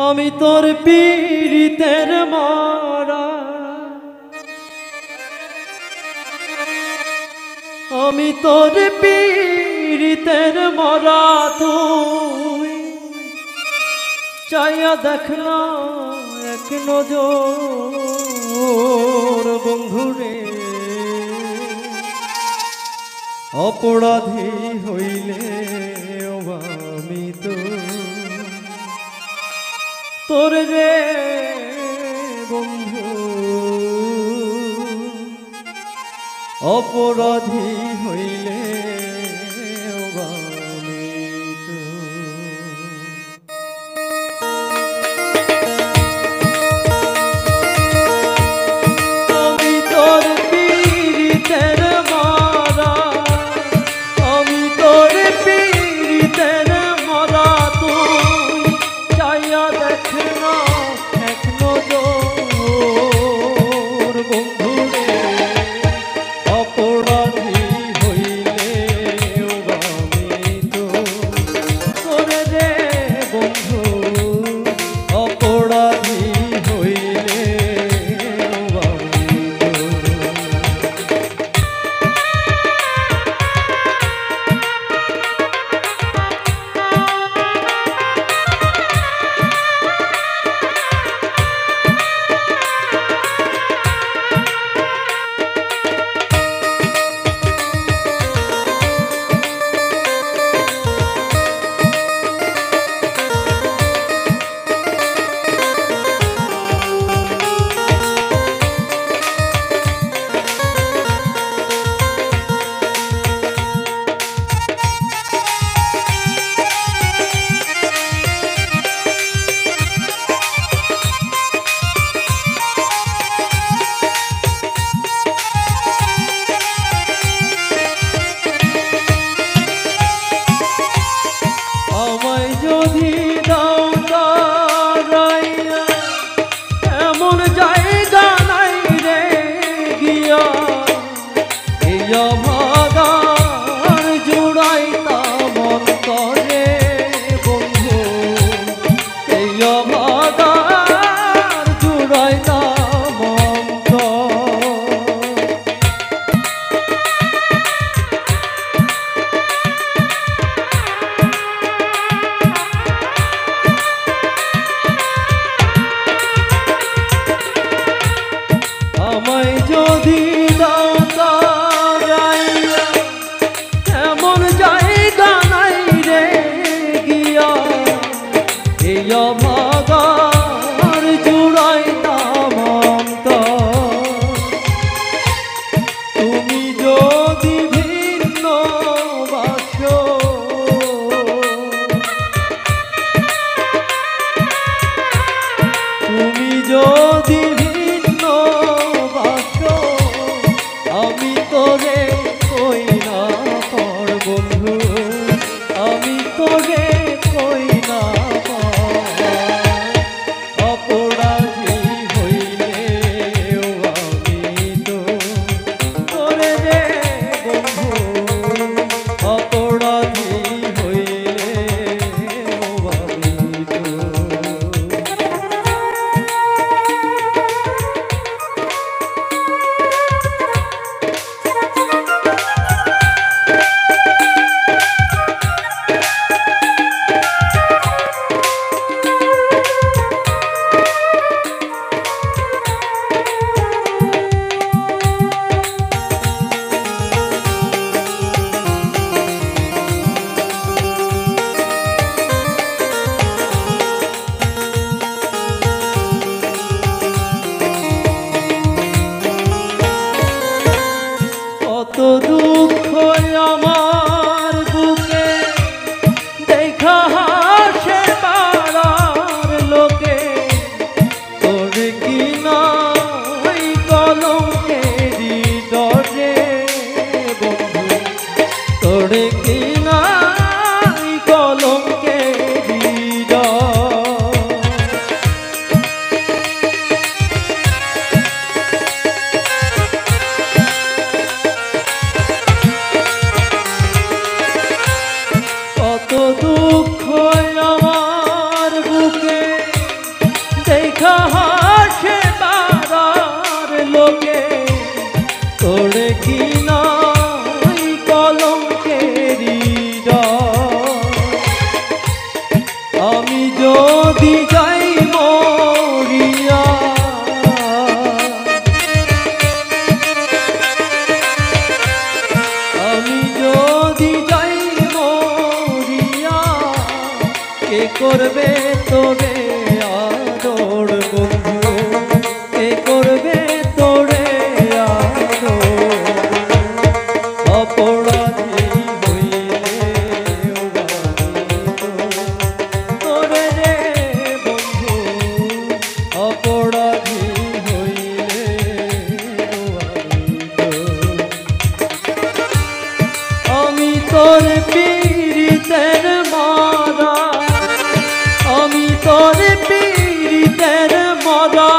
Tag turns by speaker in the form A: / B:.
A: আমি তোর পীড়িতের মরা, আমি তোর পীড়িতের মরা, তুই চাইয়া দেখ না এক নজর বন্ধুরে। অপরাধী হইলে আমি তো তোর রে বন্ধু, অপরাধী হইলে আমি তো। আমি তোর পীড়িতের মরা, আমি তোর পীড়িতের মরা, তুই চাইয়া দেখ না এক নজর বন্ধুরে। অপরাধী হইলে আমি তো তোর রে বন্ধু, অপরাধী হইলে আমি তো। আমায় যদি দাও দাঁড়াইয়া, এমন জায়গা নাই রে গিয়া, এই অভাগার জুড়াইতাম অন্তরে বন্ধু, এই অভাগার জুড়াইতাম অন্তর। আমায় যদি দাও তারাইয়া, এমন জায়গা নাই রে গিয়া, এই অভাগার জুড়াইতাম অন্তর। তুমি যদি ভিন্ন বাসো, তুমি যদি আমি তোরে কই না পর বন্ধু, আমি তোরে কই না পর। অপরাধী হইলে আমি তো তোরে রে বন্ধু, অপরাধী হইলে আমি তো। দেখা হাসে তারার লোকে তোরে কি নাই কলঙ্কেরি আমি যদি যাই মরিয়া আমি যদি যাই মরিয়া কে করবে তোরে আদর বন্ধু কে করবে তোরে আদর অপরাধী হইলে তোরে রে বন্ধু অপরাধী হইলে আমি তোর পীড়িতের মারা আমি তোর পীড়িতের মারা